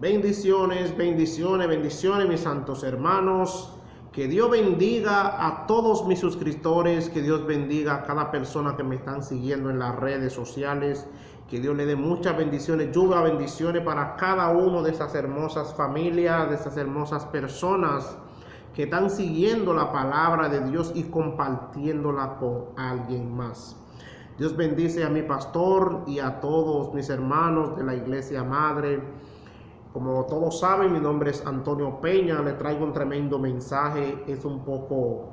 Bendiciones, bendiciones, bendiciones, mis santos hermanos. Que Dios bendiga a todos mis suscriptores, que Dios bendiga a cada persona que me están siguiendo en las redes sociales. Que Dios le dé muchas bendiciones, lluvia bendiciones para cada uno de esas hermosas familias, de esas hermosas personas que están siguiendo la palabra de Dios y compartiéndola con alguien más. Dios bendice a mi pastor y a todos mis hermanos de la iglesia madre. Como todos saben, mi nombre es Antonio Peña. Le traigo un tremendo mensaje. Es un poco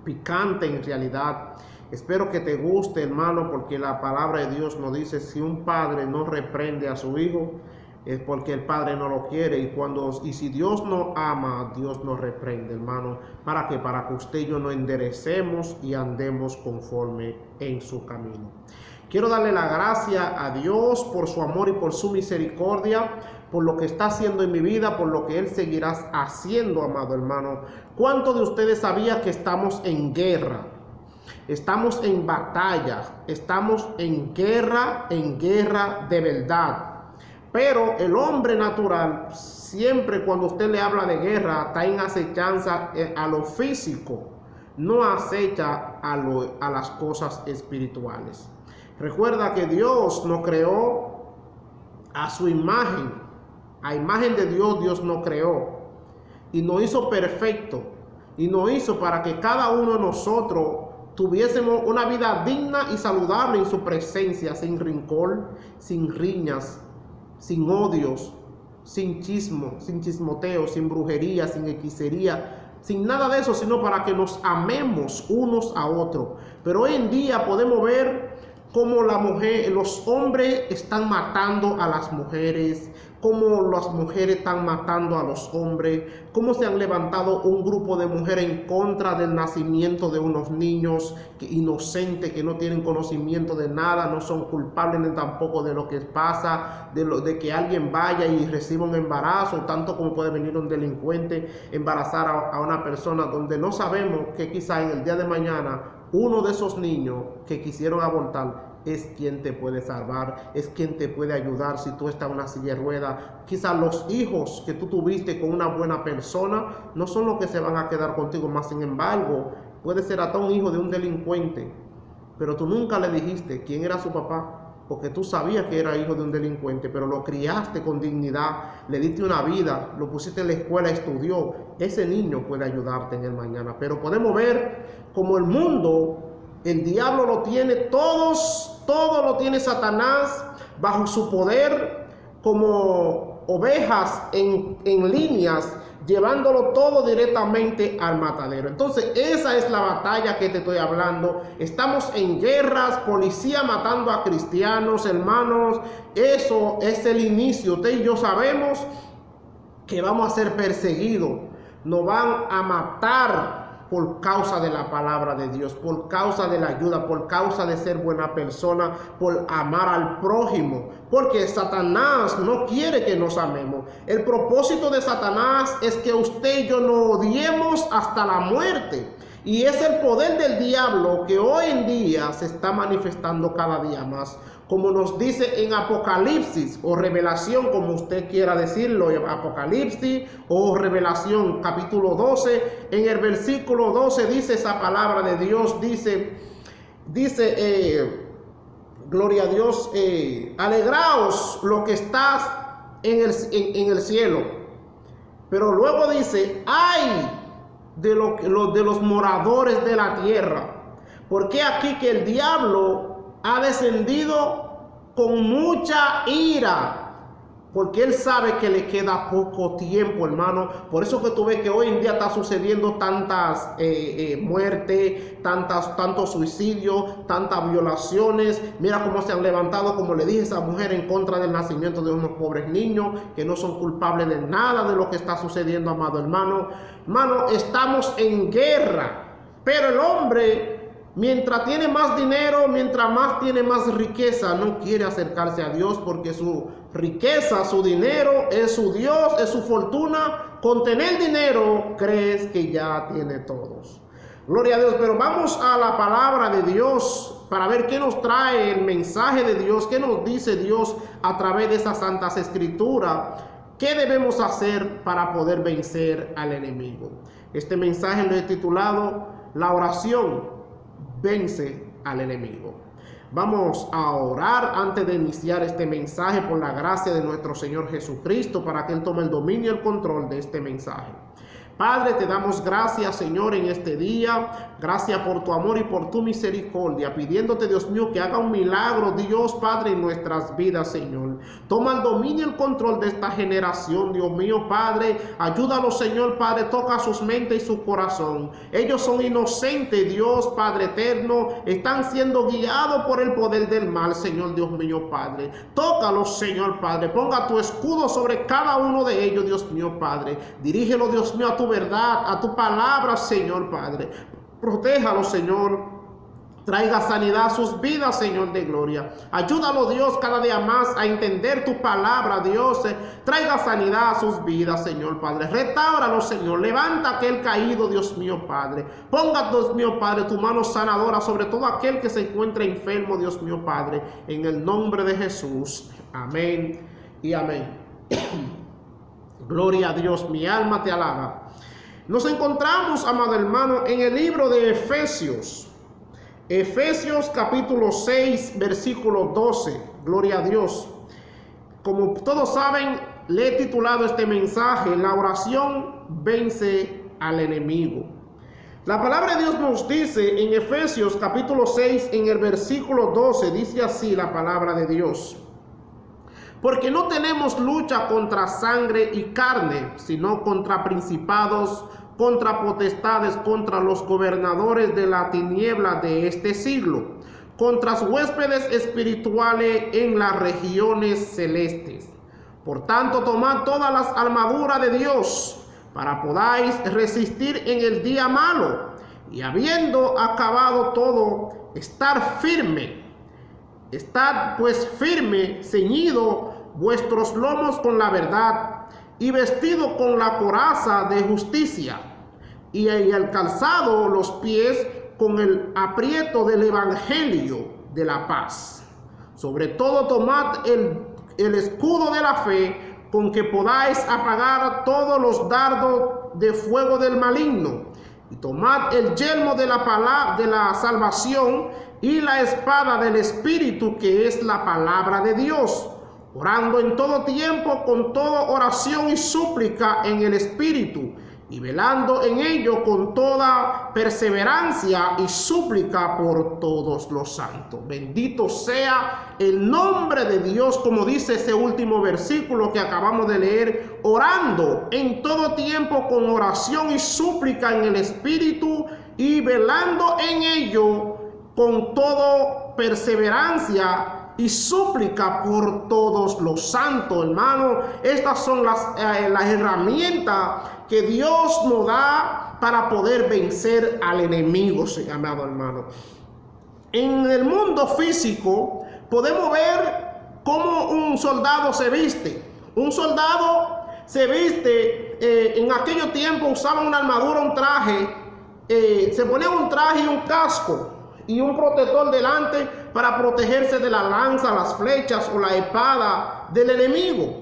picante en realidad. Espero que te guste, hermano, porque la palabra de Dios nos dice: si un padre no reprende a su hijo, es porque el padre no lo quiere. Y si Dios no ama, Dios nos reprende, hermano. ¿Para qué? Para que usted y yo nos enderecemos y andemos conforme en su camino. Quiero darle la gracia a Dios por su amor y por su misericordia, por lo que está haciendo en mi vida, por lo que Él seguirá haciendo, amado hermano. ¿Cuántos de ustedes sabían que estamos en guerra? Estamos en batalla, estamos en guerra de verdad. Pero el hombre natural, siempre cuando usted le habla de guerra, está en acechanza a lo físico, no acecha a las cosas espirituales. Recuerda que Dios nos creó a su imagen. A imagen de Dios, Dios nos creó. Y nos hizo perfecto. Y nos hizo para que cada uno de nosotros tuviésemos una vida digna y saludable en su presencia, sin rencor, sin riñas, sin odios, sin chismoteo, sin brujería, sin hechicería, sin nada de eso, sino para que nos amemos unos a otros. Pero hoy en día podemos ver cómo los hombres están matando a las mujeres, cómo las mujeres están matando a los hombres, cómo se han levantado un grupo de mujeres en contra del nacimiento de unos niños inocentes que no tienen conocimiento de nada, no son culpables ni tampoco de lo que pasa, de que alguien vaya y reciba un embarazo, tanto como puede venir un delincuente embarazar a una persona donde no sabemos que quizá en el día de mañana uno de esos niños que quisieron abortar es quien te puede salvar, es quien te puede ayudar si tú estás en una silla de ruedas. Quizás los hijos que tú tuviste con una buena persona no son los que se van a quedar contigo, más sin embargo, puede ser hasta un hijo de un delincuente, pero tú nunca le dijiste quién era su papá, porque tú sabías que era hijo de un delincuente, pero lo criaste con dignidad, le diste una vida, lo pusiste en la escuela, estudió. Ese niño puede ayudarte en el mañana. Pero podemos ver como el mundo, el diablo lo tiene todo lo tiene Satanás bajo su poder, como ovejas en líneas, llevándolo todo directamente al matadero. Entonces esa es la batalla que te estoy hablando. Estamos en guerras, policía matando a cristianos, hermanos. Eso es el inicio. Usted y yo sabemos que vamos a ser perseguidos, nos van a matar por causa de la palabra de Dios, por causa de la ayuda, por causa de ser buena persona, por amar al prójimo, porque Satanás no quiere que nos amemos. El propósito de Satanás es que usted y yo nos odiemos hasta la muerte. Y es el poder del diablo que hoy en día se está manifestando cada día más. Como nos dice en Apocalipsis o Revelación, como usted quiera decirlo, Apocalipsis o Revelación capítulo 12, en el versículo 12 dice esa palabra de Dios, dice, gloria a Dios, alegraos lo que estás en el cielo. Pero luego dice, ay de los moradores de la tierra, porque aquí que el diablo ha descendido con mucha ira, porque él sabe que le queda poco tiempo, hermano. Por eso que tú ves que hoy en día está sucediendo tantas muertes, tantos suicidios, tantas violaciones. Mira cómo se han levantado, como le dije, esa mujer en contra del nacimiento de unos pobres niños que no son culpables de nada de lo que está sucediendo, amado hermano. Hermano, estamos en guerra, pero el hombre, mientras tiene más dinero, mientras más tiene más riqueza, no quiere acercarse a Dios, porque su riqueza, su dinero es su Dios, es su fortuna. Con tener dinero crees que ya tiene todos. Gloria a Dios. Pero vamos a la palabra de Dios para ver qué nos trae el mensaje de Dios, qué nos dice Dios a través de esas santas escrituras. ¿Qué debemos hacer para poder vencer al enemigo? Este mensaje lo he titulado La oración vence al enemigo. Vamos a orar antes de iniciar este mensaje por la gracia de nuestro Señor Jesucristo para que Él tome el dominio y el control de este mensaje. Padre, te damos gracias, Señor, en este día. Gracias por tu amor y por tu misericordia. Pidiéndote, Dios mío, que haga un milagro, Dios, Padre, en nuestras vidas, Señor. Toma el dominio y el control de esta generación, Dios mío, Padre. Ayúdalos, Señor, Padre. Toca sus mentes y su corazón. Ellos son inocentes, Dios, Padre eterno. Están siendo guiados por el poder del mal, Señor, Dios mío, Padre. Tócalos, Señor, Padre. Ponga tu escudo sobre cada uno de ellos, Dios mío, Padre. Dirígelo, Dios mío, a tu verdad, a tu palabra, Señor, Padre. Protéjalo, Señor. Traiga sanidad a sus vidas, Señor de gloria. Ayúdalo, Dios, cada día más a entender tu palabra, Dios. Traiga sanidad a sus vidas, Señor, Padre. Restáuralo, Señor. Levanta aquel caído, Dios mío, Padre. Ponga, Dios mío, Padre, tu mano sanadora sobre todo aquel que se encuentra enfermo, Dios mío, Padre. En el nombre de Jesús. Amén y amén. Gloria a Dios, mi alma te alaba. Nos encontramos, amado hermano, en el libro de Efesios. Efesios capítulo 6, versículo 12. Gloria a Dios. Como todos saben, le he titulado este mensaje, La oración vence al enemigo. La palabra de Dios nos dice en Efesios capítulo 6, en el versículo 12, dice así la palabra de Dios. Porque no tenemos lucha contra sangre y carne, sino contra principados, contra potestades, contra los gobernadores de la tiniebla de este siglo, contra huéspedes espirituales en las regiones celestes. Por tanto, tomad todas las armaduras de Dios, para podáis resistir en el día malo, y habiendo acabado todo, estar firme. Estad pues firme, ceñido vuestros lomos con la verdad, y vestido con la coraza de justicia, y el calzado los pies con el aprieto del evangelio de la paz. Sobre todo tomad el escudo de la fe, con que podáis apagar todos los dardos de fuego del maligno, y tomad el yelmo de la salvación y la espada del Espíritu, que es la palabra de Dios, orando en todo tiempo con toda oración y súplica en el Espíritu, y velando en ello con toda perseverancia y súplica por todos los santos. Bendito sea el nombre de Dios, como dice ese último versículo que acabamos de leer, orando en todo tiempo con oración y súplica en el Espíritu, y velando en ello con toda perseverancia y súplica por todos los santos, hermano. Estas son las herramientas que Dios nos da para poder vencer al enemigo, amado hermano. En el mundo físico podemos ver cómo un soldado se viste. Un soldado se viste, en aquellos tiempos usaban una armadura, un traje, se ponía un traje y un casco y un protector delante para protegerse de la lanza, las flechas o la espada del enemigo.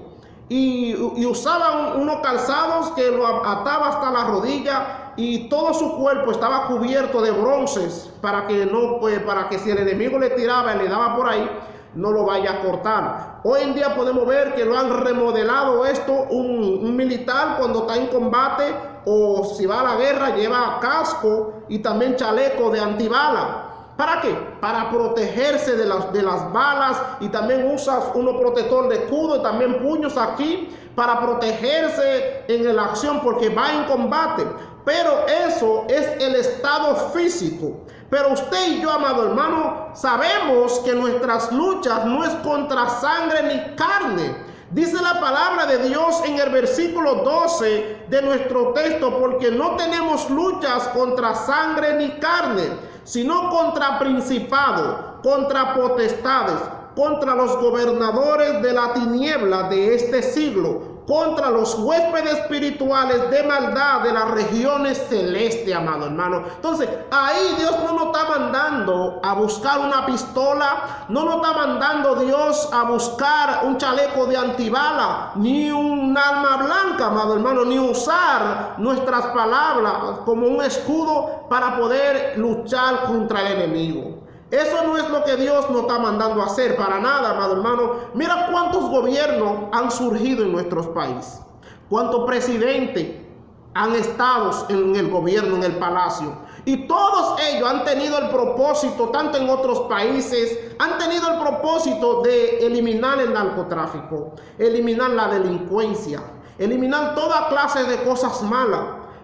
Y usaban unos calzados que lo ataba hasta la rodilla, y todo su cuerpo estaba cubierto de bronces para que si el enemigo le tiraba y le daba por ahí, no lo vaya a cortar. Hoy en día podemos ver que lo han remodelado esto. Un militar cuando está en combate o si va a la guerra lleva casco y también chaleco de antibala. ¿Para qué? Para protegerse de las balas, y también usas uno protector de escudo y también puños aquí para protegerse en la acción porque va en combate. Pero eso es el estado físico. Pero usted y yo, amado hermano, sabemos que nuestras luchas no es contra sangre ni carne. Dice la palabra de Dios en el versículo 12 de nuestro texto, porque no tenemos luchas contra sangre ni carne, sino contra principados, contra potestades, contra los gobernadores de la tiniebla de este siglo, contra los huéspedes espirituales de maldad de las regiones celestes, amado hermano. Entonces, ahí Dios no nos está mandando a buscar una pistola, no nos está mandando Dios a buscar un chaleco de antibala, ni un arma blanca, amado hermano, ni usar nuestras palabras como un escudo para poder luchar contra el enemigo. Eso no es lo que Dios nos está mandando a hacer, para nada, amado hermano. Mira cuántos gobiernos han surgido en nuestros países, cuántos presidentes han estado en el gobierno, en el palacio, y todos ellos han tenido el propósito, tanto en otros países, han tenido el propósito de eliminar el narcotráfico, eliminar la delincuencia, eliminar toda clase de cosas malas.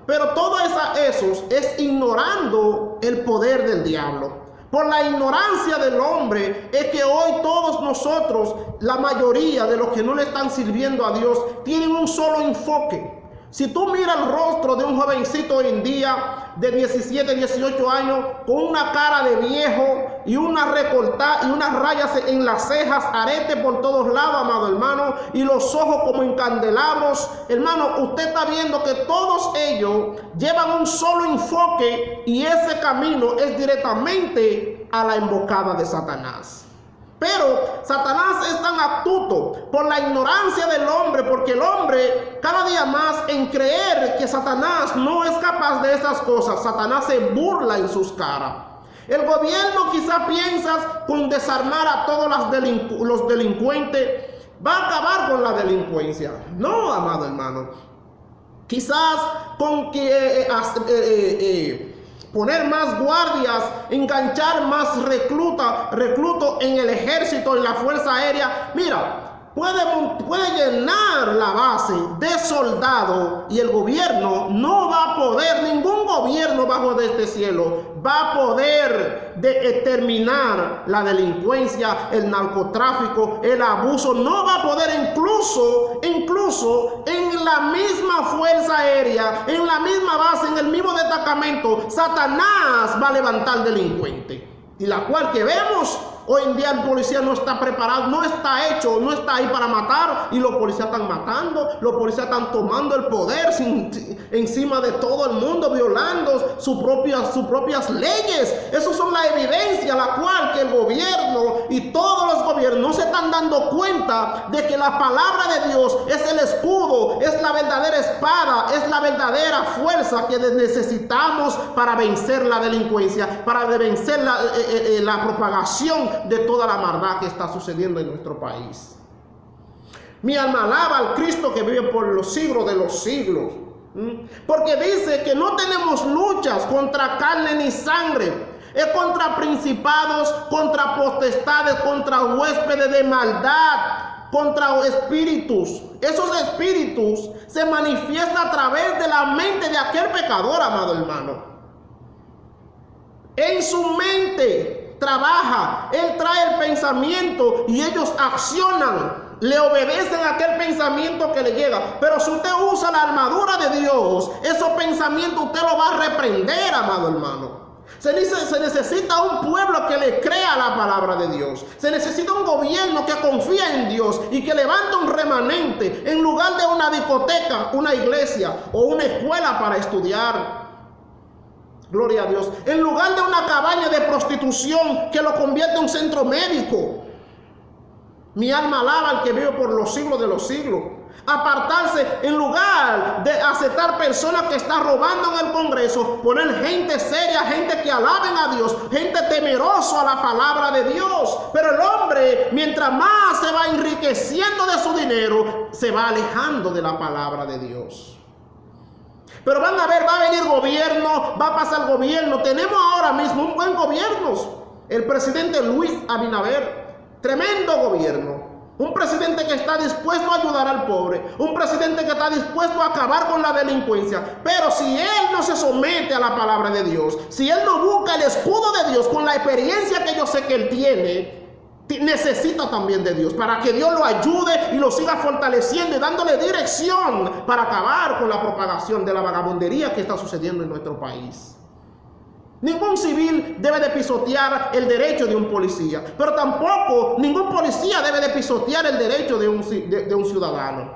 Pero todo eso es ignorando el poder del diablo. Por la ignorancia del hombre es que hoy todos nosotros, la mayoría de los que no le están sirviendo a Dios, tienen un solo enfoque. Si tú miras el rostro de un jovencito hoy en día de 17, 18 años, con una cara de viejo y una recortada y unas rayas en las cejas, arete por todos lados, amado hermano, y los ojos como en candelabros, hermano, usted está viendo que todos ellos llevan un solo enfoque, y ese camino es directamente a la emboscada de Satanás. Pero Satanás es tan astuto por la ignorancia del hombre, porque el hombre cada día más, en creer que Satanás no es capaz de esas cosas, Satanás se burla en sus caras. El gobierno quizá piensa con desarmar a todos los delincuentes va a acabar con la delincuencia. No, amado hermano. Quizás con que poner más guardias, enganchar más reclutos en el ejército, en la fuerza aérea. Mira, puede llenar la base de soldados, y el gobierno no va a poder, ningún gobierno bajo de este cielo va a poder determinar la delincuencia, el narcotráfico, el abuso. No va a poder, incluso en la misma fuerza aérea, en la misma base, en el mismo destacamento, Satanás va a levantar delincuentes, y la cual que vemos hoy en día. El policía no está preparado, no está hecho, no está ahí para matar, y los policías están matando, los policías están tomando el poder encima de todo el mundo, violando sus propias leyes. Esas son la evidencia, la cual que el gobierno y todos los gobiernos no se están dando cuenta de que la palabra de Dios es el escudo, es la verdadera espada, es la verdadera fuerza que necesitamos para vencer la delincuencia, para vencer la propagación de toda la maldad que está sucediendo en nuestro país. Mi alma alaba al Cristo que vive por los siglos de los siglos, porque dice que no tenemos luchas contra carne ni sangre, es contra principados, contra potestades, contra huéspedes de maldad, contra espíritus. Esos espíritus se manifiestan a través de la mente de aquel pecador, amado hermano. En su mente trabaja, él trae el pensamiento y ellos accionan, le obedecen a aquel pensamiento que le llega. Pero si usted usa la armadura de Dios, esos pensamientos usted lo va a reprender, amado hermano. Se necesita un pueblo que le crea la palabra de Dios. Se necesita un gobierno que confía en Dios y que levanta un remanente en lugar de una discoteca, una iglesia o una escuela para estudiar. Gloria a Dios. En lugar de una cabaña de prostitución que lo convierte en un centro médico. Mi alma alaba al que vive por los siglos de los siglos. Apartarse, en lugar de aceptar personas que están robando en el Congreso, poner gente seria, gente que alaben a Dios, gente temerosa a la palabra de Dios. Pero el hombre, mientras más se va enriqueciendo de su dinero, se va alejando de la palabra de Dios. Pero van a ver, va a venir gobierno, va a pasar gobierno. Tenemos ahora mismo un buen gobierno. El presidente Luis Abinader, tremendo gobierno. Un presidente que está dispuesto a ayudar al pobre. Un presidente que está dispuesto a acabar con la delincuencia. Pero si él no se somete a la palabra de Dios, si él no busca el escudo de Dios con la experiencia que yo sé que él tiene, necesita también de Dios para que Dios lo ayude y lo siga fortaleciendo y dándole dirección para acabar con la propagación de la vagabundería que está sucediendo en nuestro país. Ningún civil debe de pisotear el derecho de un policía, pero tampoco ningún policía debe de pisotear el derecho de un ciudadano.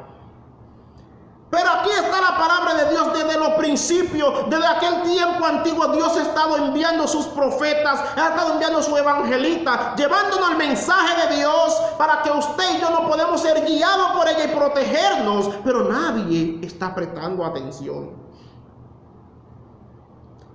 palabra de Dios desde los principios, desde aquel tiempo antiguo. Dios ha estado enviando sus profetas, ha estado enviando su evangelista, llevándonos el mensaje de Dios para que usted y yo no podemos ser guiados por ella y protegernos, pero nadie está prestando atención.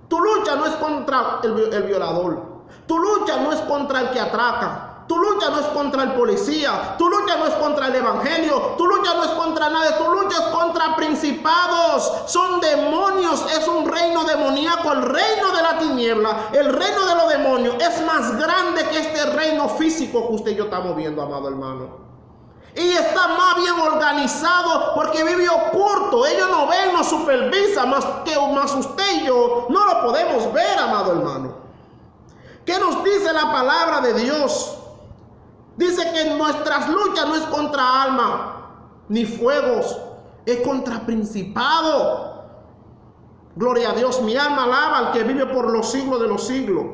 Tu lucha no es contra el violador, tu lucha no es contra el que atraca, tu lucha no es contra el policía, tu lucha no es contra el evangelio, tu lucha no es contra nada, tu lucha es contra principados, son demonios, es un reino demoníaco, el reino de la tiniebla, el reino de los demonios es más grande que este reino físico que usted y yo estamos viendo, amado hermano. Y está más bien organizado porque vive oculto, ellos no ven, no supervisan, más usted y yo no lo podemos ver, amado hermano. ¿Qué nos dice la palabra de Dios? Dice que nuestras luchas no es contra alma ni fuegos, es contra principado. Gloria a Dios, mi alma alaba al que vive por los siglos de los siglos.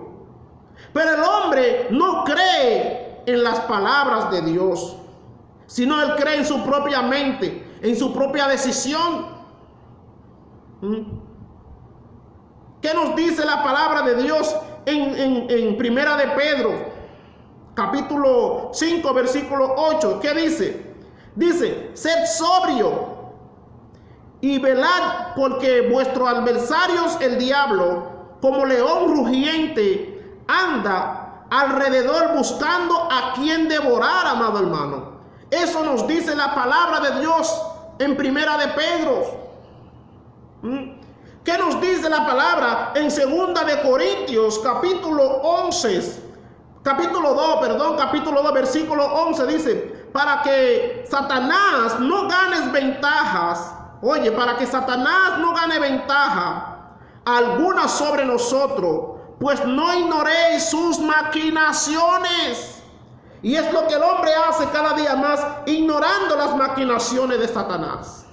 Pero el hombre no cree en las palabras de Dios, sino él cree en su propia mente, en su propia decisión. ¿Qué nos dice la palabra de Dios en Primera de Pedro? Capítulo 5, versículo 8, ¿qué dice? Dice, sed sobrio y velad, porque vuestros adversarios, el diablo, como león rugiente, anda alrededor buscando a quien devorar, amado hermano. Eso nos dice la palabra de Dios en Primera de Pedro. ¿Qué nos dice la palabra en Segunda de Corintios, capítulo 2, versículo 11 dice, para que Satanás no ganes ventajas, para que Satanás no gane ventaja alguna sobre nosotros, pues no ignoréis sus maquinaciones. Y es lo que el hombre hace cada día más, ignorando las maquinaciones de Satanás.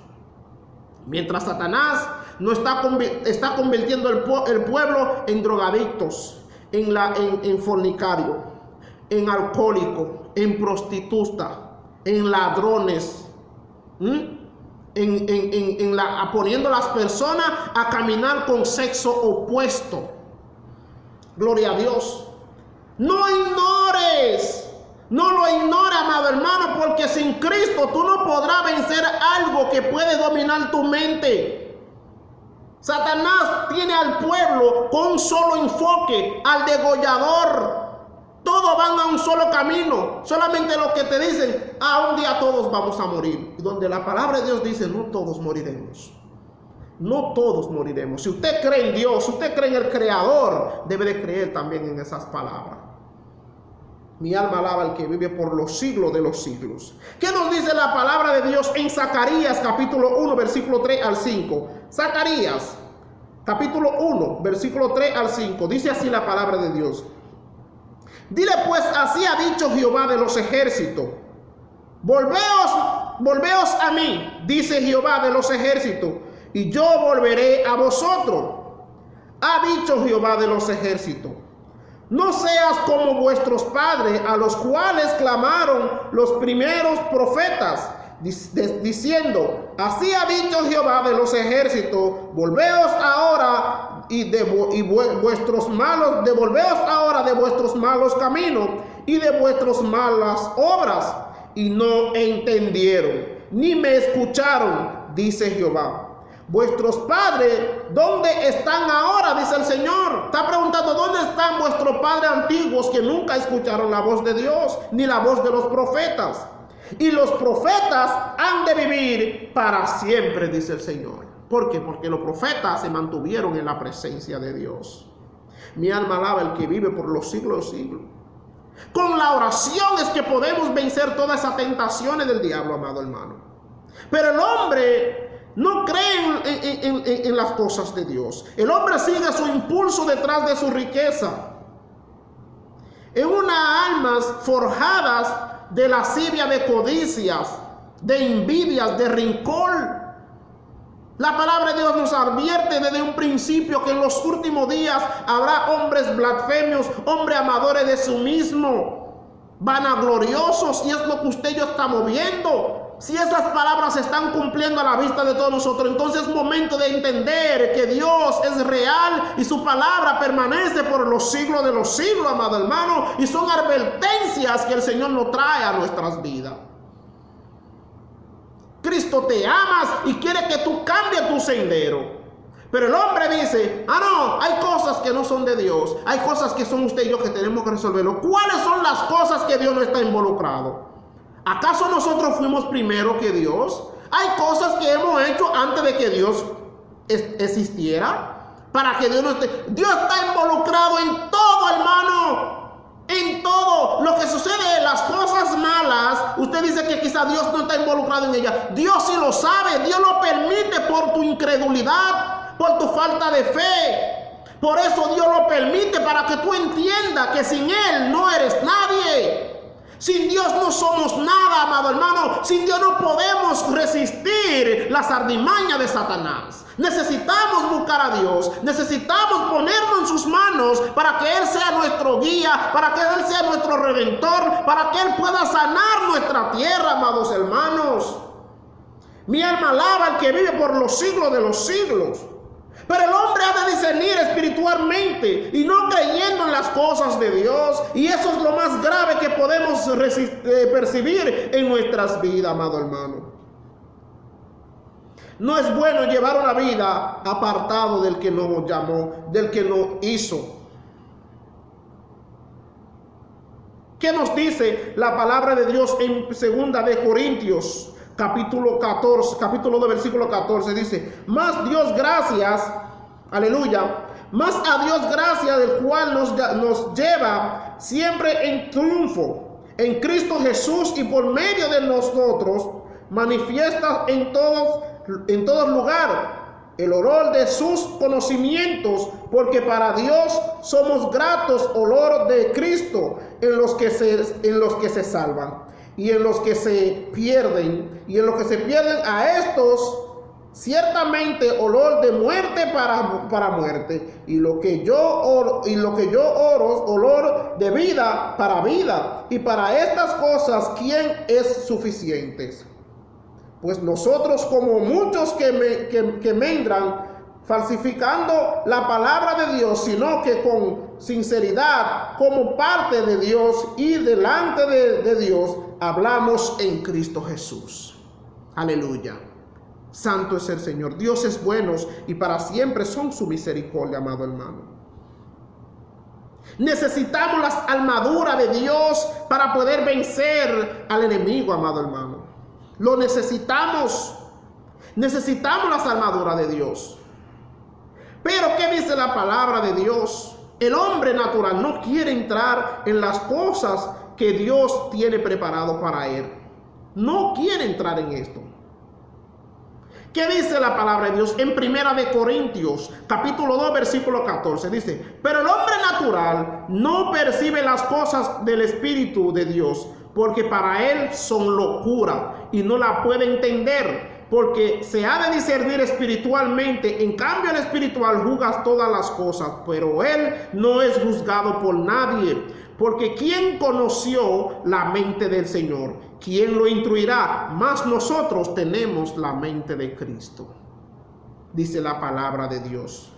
Mientras Satanás no está convirtiendo el pueblo en drogadictos, en fornicario, en alcohólico, en prostituta, en ladrones, poniendo a las personas a caminar con sexo opuesto. Gloria a Dios. No lo ignores, amado hermano, porque sin Cristo tú no podrás vencer algo que puede dominar tu mente. Satanás tiene al pueblo con un solo enfoque, al degollador. Todos van a un solo camino. Solamente los que te dicen, un día todos vamos a morir. Y donde la palabra de Dios dice, no todos moriremos. No todos moriremos. Si usted cree en Dios, si usted cree en el Creador, debe de creer también en esas palabras. Mi alma alaba al que vive por los siglos de los siglos. ¿Qué nos dice la palabra de Dios en Zacarías capítulo 1, versículo 3 al 5? Zacarías capítulo 1, versículo 3 al 5. Dice así la palabra de Dios. Dile pues, así ha dicho Jehová de los ejércitos. Volveos a mí, dice Jehová de los ejércitos, y yo volveré a vosotros. Ha dicho Jehová de los ejércitos. No seas como vuestros padres, a los cuales clamaron los primeros profetas, diciendo, así ha dicho Jehová de los ejércitos, volveos ahora devolveos ahora de vuestros malos caminos y de vuestras malas obras. Y no entendieron, ni me escucharon, dice Jehová. Vuestros padres, ¿dónde están ahora? Dice el Señor. Está preguntando, ¿dónde están vuestros padres antiguos que nunca escucharon la voz de Dios, ni la voz de los profetas? Y los profetas han de vivir para siempre, dice el Señor. ¿Por qué? Porque los profetas se mantuvieron en la presencia de Dios. Mi alma alaba al que vive por los siglos de los siglos. Con la oración es que podemos vencer todas esas tentaciones del diablo, amado hermano. Pero el hombre no cree en las cosas de Dios. El hombre sigue su impulso detrás de su riqueza. En unas almas forjadas de lascivia, de codicias, de envidias, de rencor. La palabra de Dios nos advierte desde un principio que en los últimos días habrá hombres blasfemios, hombres amadores de sí mismo. vanagloriosos, y es lo que usted y yo estamos viendo. Si esas palabras se están cumpliendo a la vista de todos nosotros, entonces es momento de entender que Dios es real y su palabra permanece por los siglos de los siglos, amado hermano, y son advertencias que el Señor nos trae a nuestras vidas. Cristo te ama y quiere que tú cambies tu sendero. Pero el hombre dice, no, hay cosas que no son de Dios, hay cosas que son usted y yo que tenemos que resolverlo. ¿Cuáles son las cosas que Dios no está involucrado? ¿Acaso nosotros fuimos primero que Dios? Hay cosas que hemos hecho antes de que Dios existiera, para que Dios no esté. Dios está involucrado en todo, hermano. En todo lo que sucede, las cosas malas, usted dice que quizá Dios no está involucrado en ellas. Dios sí lo sabe, Dios lo permite por tu incredulidad, por tu falta de fe. Por eso Dios lo permite, para que tú entiendas que sin Él no eres nadie. Sin Dios no somos nada, amado hermano. Sin Dios no podemos resistir las artimañas de Satanás. Necesitamos buscar a Dios. Necesitamos ponernos en sus manos para que Él sea nuestro guía, para que Él sea nuestro redentor, para que Él pueda sanar nuestra tierra, amados hermanos. Mi alma alaba al que vive por los siglos de los siglos. Pero el hombre ha de discernir espiritualmente y no creyendo en las cosas de Dios. Y eso es lo más grave que podemos percibir en nuestras vidas, amado hermano. No es bueno llevar una vida apartado del que nos llamó, del que nos hizo. ¿Qué nos dice la palabra de Dios en 2 de Corintios? Capítulo 2, versículo 14, dice, más Dios gracias, aleluya, más a Dios gracias, del cual nos lleva siempre en triunfo, en Cristo Jesús, y por medio de nosotros manifiesta en todos lugares el olor de sus conocimientos, porque para Dios somos gratos olor de Cristo en los que se salvan. Y en los que se pierden, a estos ciertamente olor de muerte para muerte, y lo que yo oro, olor de vida para vida, y para estas cosas ¿quién es suficiente? Pues nosotros, como muchos que mendran, falsificando la palabra de Dios, sino que con sinceridad, como parte de Dios y delante de Dios, hablamos en Cristo Jesús. Aleluya. Santo es el Señor. Dios es bueno y para siempre son su misericordia, amado hermano. Necesitamos las armaduras de Dios para poder vencer al enemigo, amado hermano. Lo necesitamos. Necesitamos las armaduras de Dios. Pero ¿qué dice la palabra de Dios? El hombre natural no quiere entrar en las cosas que Dios tiene preparado para él. No quiere entrar en esto. ¿Qué dice la palabra de Dios? En 1 de Corintios, capítulo 2, versículo 14, dice, pero el hombre natural no percibe las cosas del Espíritu de Dios, porque para él son locura y no la puede entender, porque se ha de discernir espiritualmente. En cambio el espiritual juzga todas las cosas, pero él no es juzgado por nadie. Porque ¿quién conoció la mente del Señor? ¿Quién lo instruirá? Mas nosotros tenemos la mente de Cristo, dice la palabra de Dios.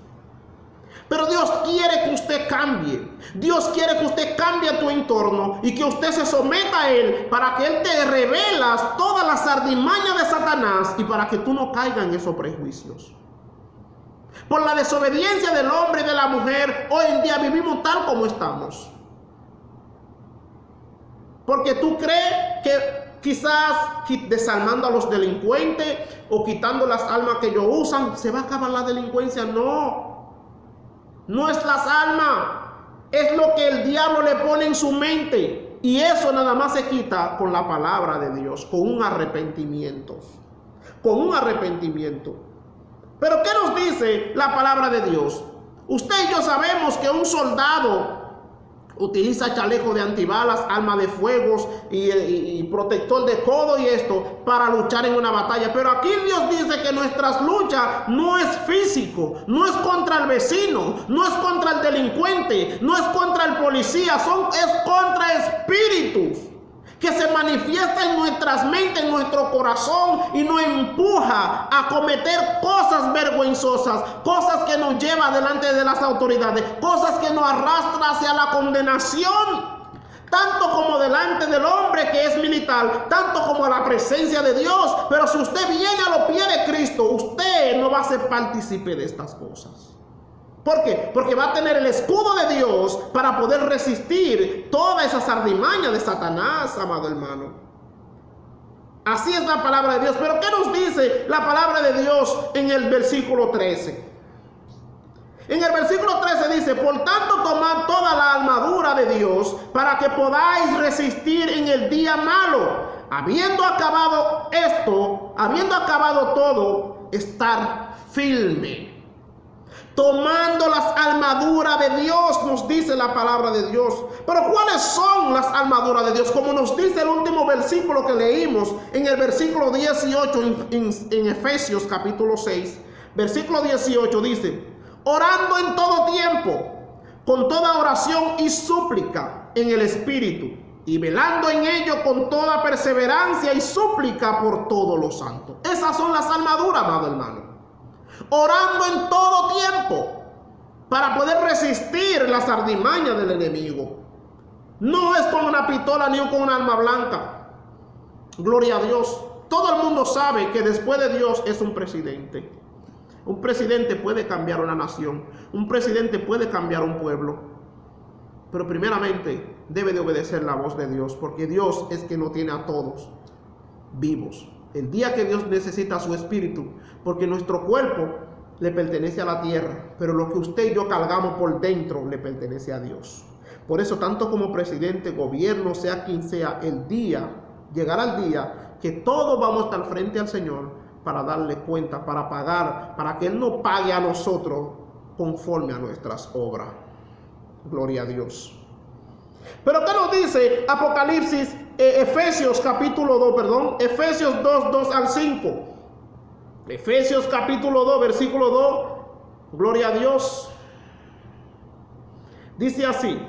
Pero Dios quiere que usted cambie. Dios quiere que usted cambie tu entorno y que usted se someta a Él, para que Él te revelas todas las artimañas de Satanás y para que tú no caigas en esos prejuicios. Por la desobediencia del hombre y de la mujer, hoy en día vivimos tal como estamos. Porque tú crees que quizás desarmando a los delincuentes o quitando las armas que ellos usan, se va a acabar la delincuencia. No es las armas, es lo que el diablo le pone en su mente. Y eso nada más se quita con la palabra de Dios, con un arrepentimiento. Pero ¿qué nos dice la palabra de Dios? Usted y yo sabemos que un soldado utiliza chaleco de antibalas, arma de fuegos y protector de codo y esto para luchar en una batalla. Pero aquí Dios dice que nuestras luchas no es físico, no es contra el vecino, no es contra el delincuente, no es contra el policía, es contra espíritus que se manifiesta en nuestras mentes, en nuestro corazón y nos empuja a cometer cosas vergonzosas, cosas que nos llevan delante de las autoridades, cosas que nos arrastran hacia la condenación, tanto como delante del hombre que es militar, tanto como a la presencia de Dios. Pero si usted viene a los pies de Cristo, usted no va a ser partícipe de estas cosas. ¿Por qué? Porque va a tener el escudo de Dios para poder resistir todas esas artimañas de Satanás, amado hermano. Así es la palabra de Dios. Pero ¿qué nos dice la palabra de Dios en el versículo 13? En el versículo 13 dice: por tanto, tomad toda la armadura de Dios para que podáis resistir en el día malo. Habiendo acabado esto, habiendo acabado todo, estar firme. Tomando las armaduras de Dios, nos dice la palabra de Dios. Pero ¿cuáles son las armaduras de Dios? Como nos dice el último versículo que leímos, en el versículo 18 en Efesios capítulo 6, versículo 18 dice: orando en todo tiempo, con toda oración y súplica en el Espíritu, y velando en ello con toda perseverancia y súplica por todos los santos. Esas son las armaduras, amado hermano. Orando en todo tiempo para poder resistir las artimañas del enemigo. No es con una pistola ni con un arma blanca. Gloria a Dios. Todo el mundo sabe que después de Dios es un presidente. Un presidente puede cambiar una nación. Un presidente puede cambiar un pueblo. Pero primeramente debe de obedecer la voz de Dios, porque Dios es que no tiene a todos vivos. El día que Dios necesita su espíritu, porque nuestro cuerpo le pertenece a la tierra, pero lo que usted y yo cargamos por dentro le pertenece a Dios. Por eso, tanto como presidente, gobierno, sea quien sea, el día, llegará el día que todos vamos a estar frente al Señor para darle cuenta, para pagar, para que Él nos pague a nosotros conforme a nuestras obras. Gloria a Dios. Pero ¿qué nos dice Apocalipsis, Efesios capítulo 2, Efesios 2, 2 al 5? Efesios capítulo 2, versículo 2, gloria a Dios. Dice así: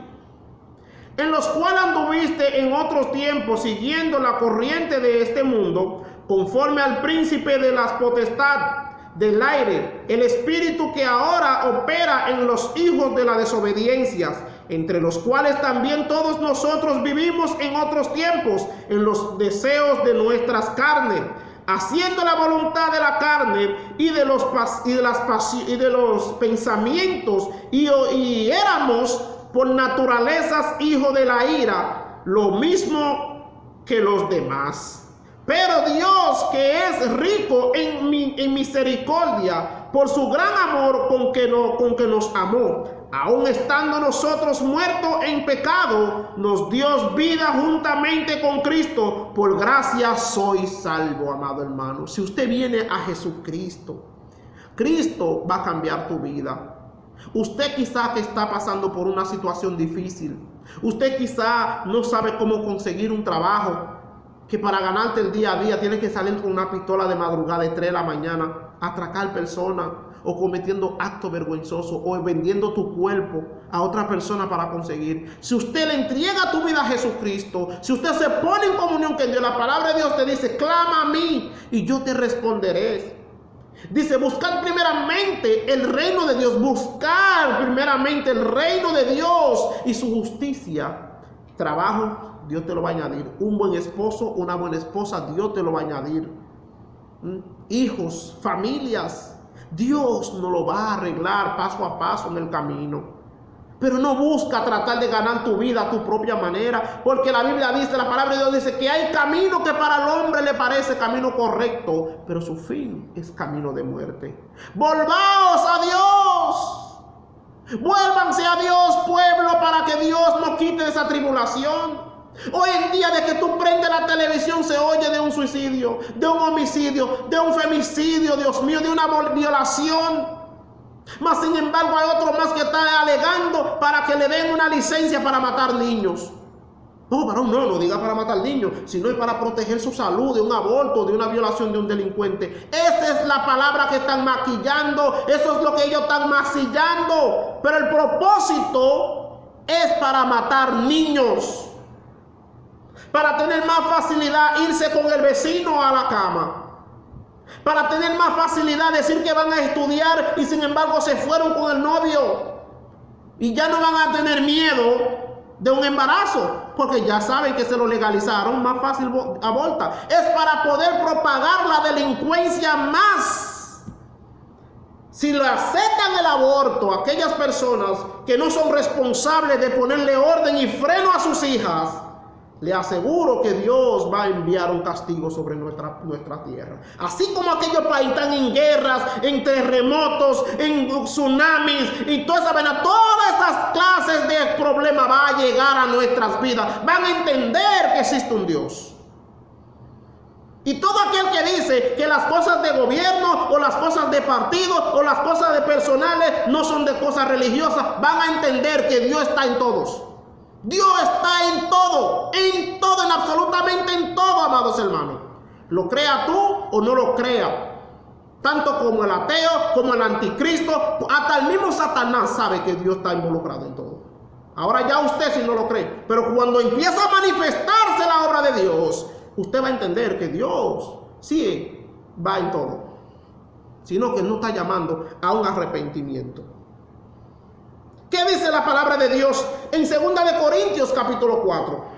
en los cuales anduviste en otros tiempos siguiendo la corriente de este mundo, conforme al príncipe de las potestades del aire, el espíritu que ahora opera en los hijos de la desobediencia, entre los cuales también todos nosotros vivimos en otros tiempos, en los deseos de nuestras carnes, haciendo la voluntad de la carne y de los pensamientos, y éramos por naturalezas hijos de la ira, lo mismo que los demás. Pero Dios, que es rico en misericordia, por su gran amor con que nos amó, aun estando nosotros muertos en pecado, nos dio vida juntamente con Cristo. Por gracia sois salvo, amado hermano. Si usted viene a Jesucristo, Cristo va a cambiar tu vida. Usted quizá que está pasando por una situación difícil. Usted quizá no sabe cómo conseguir un trabajo, que para ganarte el día a día tienes que salir con una pistola de madrugada de 3 de la mañana, atracar personas, o cometiendo actos vergonzosos, o vendiendo tu cuerpo a otra persona para conseguir. Si usted le entrega tu vida a Jesucristo, si usted se pone en comunión con Dios, la palabra de Dios te dice: clama a mí y yo te responderé. Dice: buscar primeramente el reino de Dios, buscar primeramente el reino de Dios y su justicia. Trabajo, Dios te lo va a añadir. Un buen esposo, una buena esposa, Dios te lo va a añadir. Hijos, familias, Dios nos lo va a arreglar paso a paso en el camino. Pero no busca tratar de ganar tu vida a tu propia manera, porque la Biblia dice, la palabra de Dios dice que hay camino que para el hombre le parece camino correcto, pero su fin es camino de muerte. Volvaos a Dios. Vuélvanse a Dios, pueblo, para que Dios nos quite de esa tribulación. Hoy en día, de que tú prendes la televisión, se oye de un suicidio, de un homicidio, de un femicidio, Dios mío, de una violación. Mas sin embargo hay otro más que está alegando para que le den una licencia para matar niños. No, varón, no diga para matar niños, sino es para proteger su salud de un aborto, de una violación de un delincuente. Esa es la palabra que están maquillando, eso es lo que ellos están maquillando. Pero el propósito es para matar niños, para tener más facilidad irse con el vecino a la cama, para tener más facilidad decir que van a estudiar y sin embargo se fueron con el novio y ya no van a tener miedo de un embarazo, porque ya saben que se lo legalizaron, más fácil aborta. Es para poder propagar la delincuencia más. Si le aceptan el aborto a aquellas personas que no son responsables de ponerle orden y freno a sus hijas, le aseguro que Dios va a enviar un castigo sobre nuestra tierra. Así como aquellos países están en guerras, en terremotos, en tsunamis y todas esas clases de problemas va a llegar a nuestras vidas. Van a entender que existe un Dios. Y todo aquel que dice que las cosas de gobierno o las cosas de partido o las cosas de personales no son de cosas religiosas, van a entender que Dios está en todos. Dios está en absolutamente en todo, amados hermanos. Lo crea tú o no lo crea. Tanto como el ateo, como el anticristo, hasta el mismo Satanás sabe que Dios está involucrado en todo. Ahora ya usted si no lo cree, pero cuando empieza a manifestarse la obra de Dios, usted va a entender que Dios sí va en todo, sino que no está llamando a un arrepentimiento. ¿Qué dice la palabra de Dios en 2 de Corintios capítulo 4?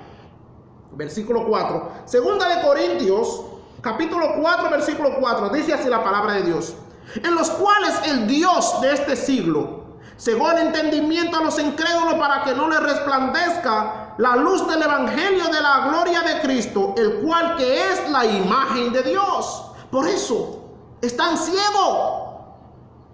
Versículo 4. 2 de Corintios capítulo 4, versículo 4. Dice así la palabra de Dios. En los cuales el Dios de este siglo cegó el entendimiento a los incrédulos para que no les resplandezca la luz del evangelio de la gloria de Cristo, el cual que es la imagen de Dios. Por eso están ciegos.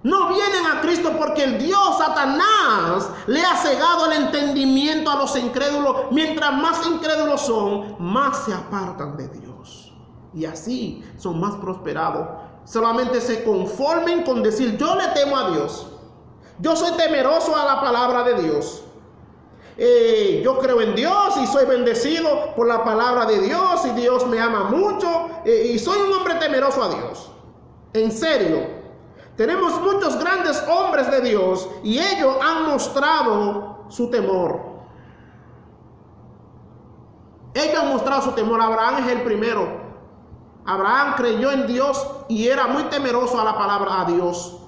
No vienen a Cristo porque el Dios Satanás le ha cegado el entendimiento a los incrédulos. Mientras más incrédulos son, más se apartan de Dios. Y así son más prosperados. Solamente se conformen con decir: yo le temo a Dios. Yo soy temeroso a la palabra de Dios. Yo creo en Dios y soy bendecido por la palabra de Dios. Y Dios me ama mucho. Y soy un hombre temeroso a Dios. En serio. Tenemos muchos grandes hombres de Dios y ellos han mostrado su temor. Ellos han mostrado su temor. Abraham es el primero. Abraham creyó en Dios y era muy temeroso a la palabra, a Dios.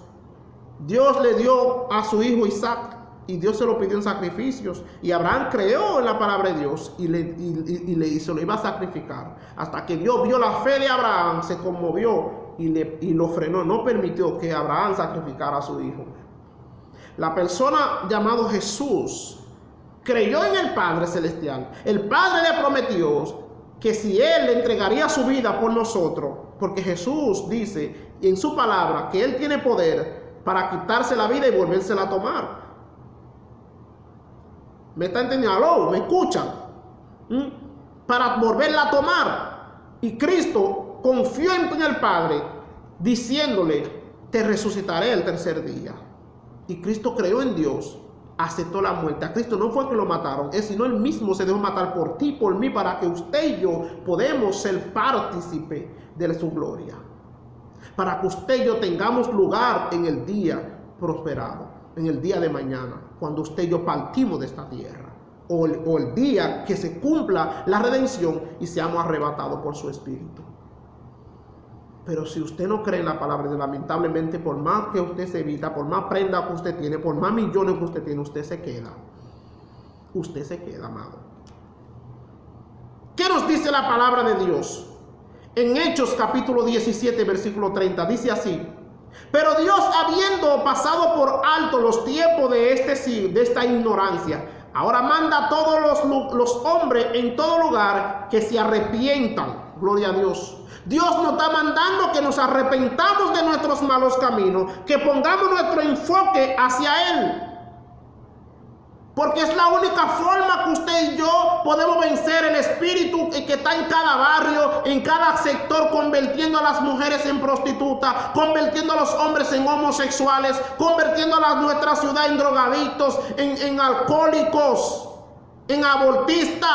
Dios le dio a su hijo Isaac y Dios se lo pidió en sacrificios. Y Abraham creyó en la palabra de Dios y se lo iba a sacrificar. Hasta que Dios vio la fe de Abraham, se conmovió y lo frenó, no permitió que Abraham sacrificara a su hijo. La persona llamado Jesús creyó en el Padre Celestial. El Padre le prometió que si Él le entregaría su vida por nosotros, porque Jesús dice en su palabra que Él tiene poder para quitarse la vida y volvérsela a tomar. ¿Me está entendiendo? ¿Aló? ¿Me escuchan? Para volverla a tomar. Y Cristo confió en el Padre, diciéndole: te resucitaré el tercer día. Y Cristo creyó en Dios, aceptó la muerte. A Cristo no fue que lo mataron, sino Él mismo se dejó matar por ti, por mí, para que usted y yo podamos ser partícipe de su gloria. Para que usted y yo tengamos lugar en el día prosperado, en el día de mañana, cuando usted y yo partimos de esta tierra. O el día que se cumpla la redención y seamos arrebatados por su Espíritu. Pero si usted no cree en la palabra, lamentablemente, por más que usted se evita, por más prenda que usted tiene, por más millones que usted tiene, usted se queda. Usted se queda, amado. ¿Qué nos dice la palabra de Dios? En Hechos capítulo 17, versículo 30, dice así: pero Dios, habiendo pasado por alto los tiempos de esta ignorancia, ahora manda a todos los hombres en todo lugar que se arrepientan. Gloria a Dios. Dios nos está mandando que nos arrepentamos de nuestros malos caminos, que pongamos nuestro enfoque hacia Él. Porque es la única forma que usted y yo podemos vencer el espíritu que está en cada barrio, en cada sector, convirtiendo a las mujeres en prostitutas, convirtiendo a los hombres en homosexuales, convirtiendo a nuestra ciudad en drogadictos, en alcohólicos, en abortistas,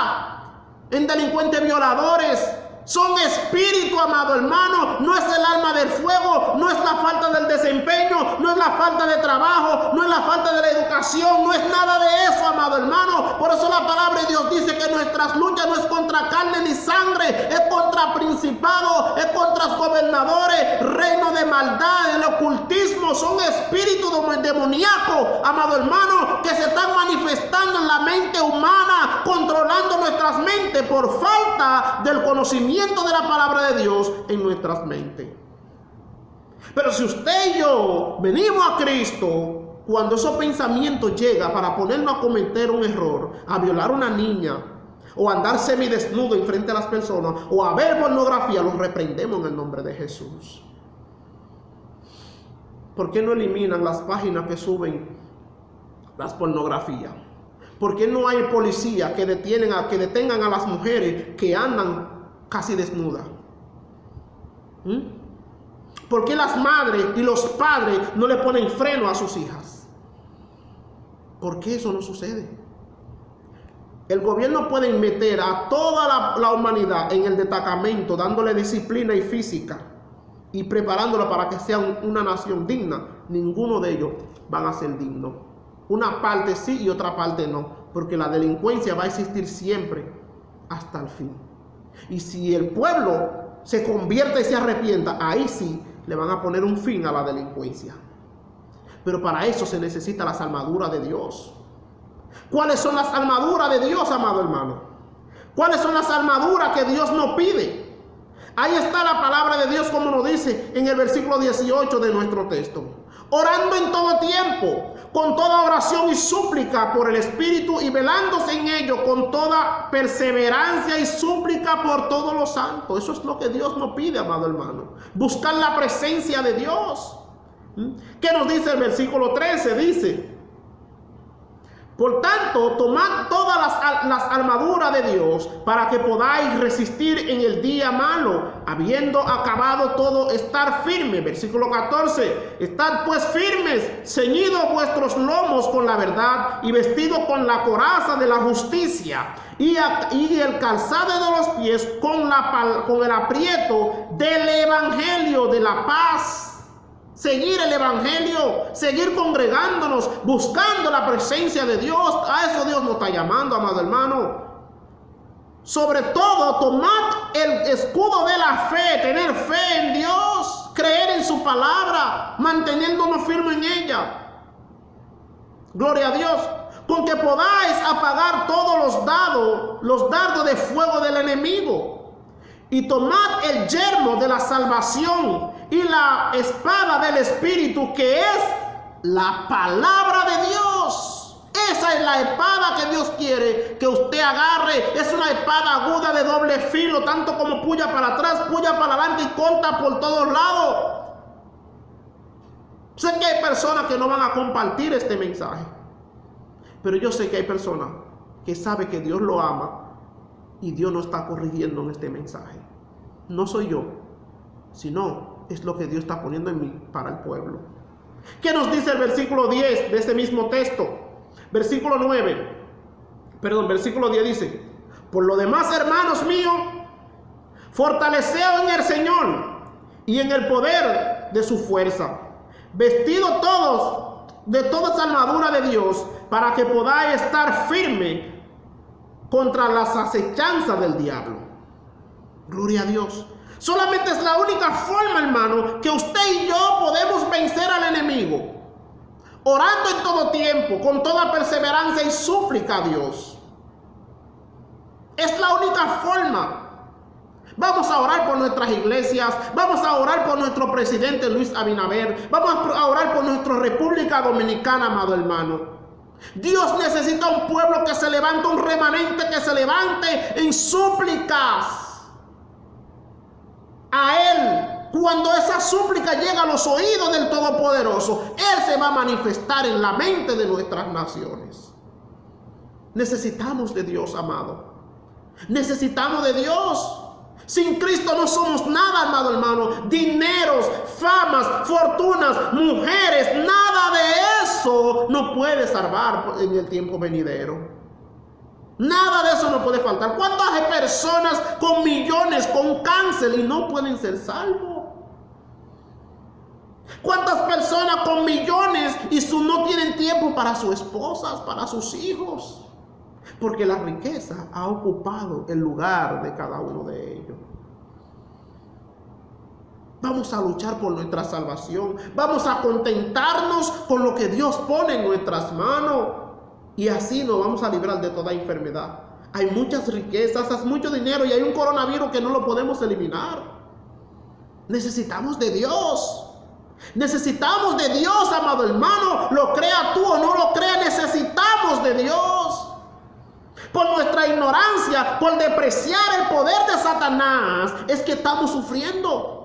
en delincuentes violadores. Son espíritu, amado hermano. No es el arma del fuego, no es la falta del desempeño, no es la falta de trabajo, no es la falta de la educación, no es nada de eso, amado hermano. Por eso la palabra de Dios dice que nuestras luchas no es contra carne ni sangre, es contra principados, es contra gobernadores, reino de maldad, el ocultismo. Son espíritus demoníacos, amado hermano, que se están manifestando en la mente humana, controlando nuestras mentes por falta del conocimiento de la palabra de Dios en nuestras mentes. Pero si usted y yo venimos a Cristo, cuando esos pensamientos llegan para ponernos a cometer un error, a violar a una niña, o a andar semidesnudo en frente a las personas, o a ver pornografía, los reprendemos en el nombre de Jesús. ¿Por qué no eliminan las páginas que suben las pornografías? ¿Por qué no hay policía que detengan a las mujeres que andan casi desnudas? ¿Por qué las madres y los padres no le ponen freno a sus hijas? ¿Por qué eso no sucede? El gobierno puede meter a toda la humanidad en el destacamento, dándole disciplina y física y preparándola para que sea una nación digna. Ninguno de ellos van a ser dignos. Una parte sí y otra parte no, porque la delincuencia va a existir siempre hasta el fin. Y si el pueblo se convierte y se arrepienta, ahí sí le van a poner un fin a la delincuencia. Pero para eso se necesita las armaduras de Dios. ¿Cuáles son las armaduras de Dios, amado hermano? ¿Cuáles son las armaduras que Dios nos pide? Ahí está la palabra de Dios, como nos dice en el versículo 18 de nuestro texto. Orando en todo tiempo, con toda oración y súplica por el Espíritu, y velándose en ello con toda perseverancia y súplica por todos los santos. Eso es lo que Dios nos pide, amado hermano. Buscar la presencia de Dios. ¿Qué nos dice el versículo 13? Dice: por tanto, tomad todas las armaduras de Dios para que podáis resistir en el día malo, habiendo acabado todo, estar firme. Versículo 14. Estad pues firmes, ceñidos vuestros lomos con la verdad y vestidos con la coraza de la justicia y el calzado de los pies con el aprieto del evangelio de la paz. Seguir el evangelio, seguir congregándonos, buscando la presencia de Dios. A eso Dios nos está llamando, amado hermano. Sobre todo, tomad el escudo de la fe, tener fe en Dios, creer en su palabra, manteniéndonos firmes en ella. Gloria a Dios. Con que podáis apagar todos los dardos de fuego del enemigo. Y tomad el yermo de la salvación y la espada del Espíritu, que es la palabra de Dios. Esa es la espada que Dios quiere que usted agarre. Es una espada aguda de doble filo, tanto como puya para atrás, puya para adelante y corta por todos lados. Sé que hay personas que no van a compartir este mensaje, pero yo sé que hay personas que saben que Dios lo ama y Dios no está corrigiendo en este mensaje. No soy yo, sino es lo que Dios está poniendo en mí para el pueblo. ¿Qué nos dice el versículo 10 de ese mismo texto? Versículo 10 dice: por lo demás, hermanos míos, fortaleceos en el Señor y en el poder de su fuerza, vestidos todos de toda esa armadura de Dios, para que podáis estar firmes contra las acechanzas del diablo. Gloria a Dios. Solamente es la única forma, hermano, que usted y yo podemos vencer al enemigo. Orando en todo tiempo, con toda perseverancia y súplica a Dios. Es la única forma. Vamos a orar por nuestras iglesias, vamos a orar por nuestro presidente Luis Abinader, vamos a orar por nuestra República Dominicana, amado hermano. Dios necesita un pueblo que se levante, un remanente que se levante en súplicas a Él. Cuando esa súplica llega a los oídos del Todopoderoso, Él se va a manifestar en la mente de nuestras naciones. Necesitamos de Dios, amado. Necesitamos de Dios. Sin Cristo no somos nada, amado hermano. Dineros, famas, fortunas, mujeres, nada de eso nos puede salvar en el tiempo venidero. Nada de eso nos puede faltar. ¿Cuántas personas con millones, con cáncer y no pueden ser salvos? ¿Cuántas personas con millones y no tienen tiempo para sus esposas, para sus hijos? Porque la riqueza ha ocupado el lugar de cada uno de ellos. Vamos a luchar por nuestra salvación. Vamos a contentarnos con lo que Dios pone en nuestras manos. Y así nos vamos a librar de toda enfermedad. Hay muchas riquezas, hay mucho dinero y hay un coronavirus que no lo podemos eliminar. Necesitamos de Dios. Necesitamos de Dios, amado hermano. Lo crea tú o no lo crea, necesitamos de Dios. Por nuestra ignorancia, por depreciar el poder de Satanás, es que estamos sufriendo.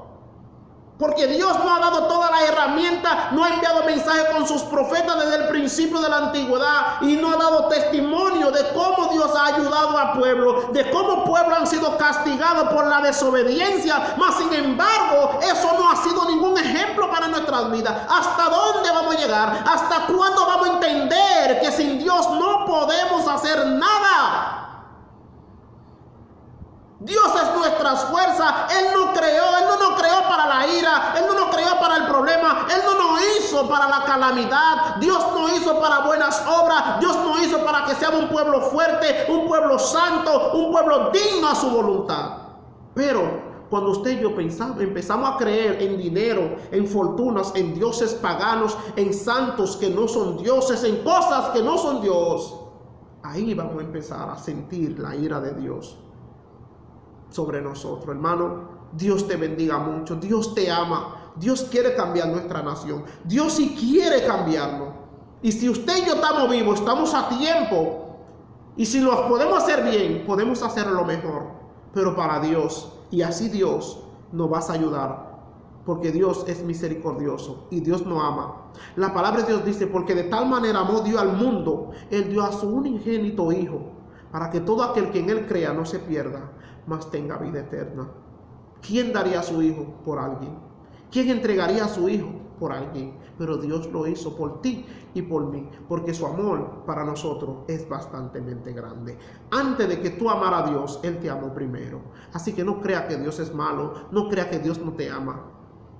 Porque Dios no ha dado toda la herramienta, no ha enviado mensajes con sus profetas desde el principio de la antigüedad y no ha dado testimonio de cómo Dios ha ayudado al pueblo, de cómo pueblos han sido castigados por la desobediencia. Mas sin embargo, eso no ha sido ningún ejemplo para nuestras vidas. ¿Hasta dónde vamos a llegar? ¿Hasta cuándo vamos a entender que sin Dios no podemos hacer nada? Dios es nuestra fuerza. Él no nos creó para la ira, Él no nos creó para el problema, Él no nos hizo para la calamidad, Dios nos hizo para buenas obras, Dios nos hizo para que seamos un pueblo fuerte, un pueblo santo, un pueblo digno a su voluntad. Pero cuando usted y yo empezamos a creer en dinero, en fortunas, en dioses paganos, en santos que no son dioses, en cosas que no son Dios, ahí vamos a empezar a sentir la ira de Dios sobre nosotros. Hermano, Dios te bendiga mucho. Dios te ama. Dios quiere cambiar nuestra nación. Dios sí quiere cambiarnos. Y si usted y yo estamos vivos, estamos a tiempo. Y si lo podemos hacer bien, podemos hacerlo mejor. Pero para Dios, y así Dios nos va a ayudar. Porque Dios es misericordioso y Dios nos ama. La palabra de Dios dice, porque de tal manera amó Dios al mundo, Él dio a su unigénito Hijo, para que todo aquel que en Él crea no se pierda, mas tenga vida eterna. ¿Quién daría a su hijo por alguien? ¿Quién entregaría a su hijo por alguien? Pero Dios lo hizo por ti y por mí, porque su amor para nosotros es bastante grande. Antes de que tú amaras a Dios, Él te amó primero. Así que no crea que Dios es malo, no crea que Dios no te ama.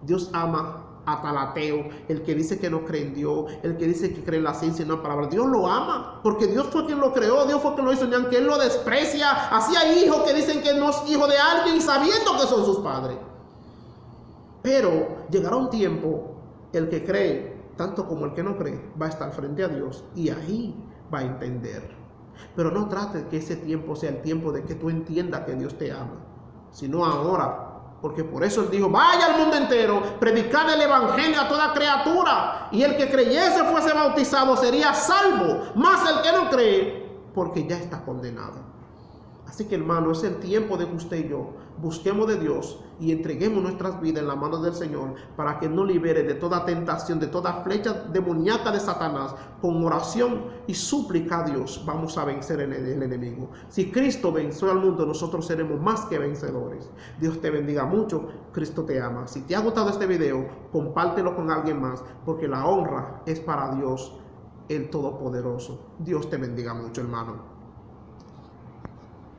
Dios ama hasta el ateo, el que dice que no cree en Dios, el que dice que cree en la ciencia y no en la palabra. Dios lo ama, porque Dios fue quien lo creó, Dios fue quien lo hizo, ni aunque Él lo desprecia. Así hay hijos que dicen que no es hijo de alguien sabiendo que son sus padres. Pero llegará un tiempo, el que cree, tanto como el que no cree, va a estar frente a Dios y ahí va a entender. Pero no trate que ese tiempo sea el tiempo de que tú entiendas que Dios te ama, sino ahora. Porque por eso Él dijo, vaya al mundo entero, predicad el evangelio a toda criatura. Y el que creyese fuese bautizado sería salvo. Mas el que no cree, porque ya está condenado. Así que hermano, es el tiempo de que usted y yo busquemos de Dios y entreguemos nuestras vidas en la mano del Señor para que nos libere de toda tentación, de toda flecha demoníaca de Satanás. Con oración y súplica a Dios vamos a vencer el enemigo. Si Cristo venció al mundo, nosotros seremos más que vencedores. Dios te bendiga mucho. Cristo te ama. Si te ha gustado este video, compártelo con alguien más, porque la honra es para Dios, el Todopoderoso. Dios te bendiga mucho, hermano.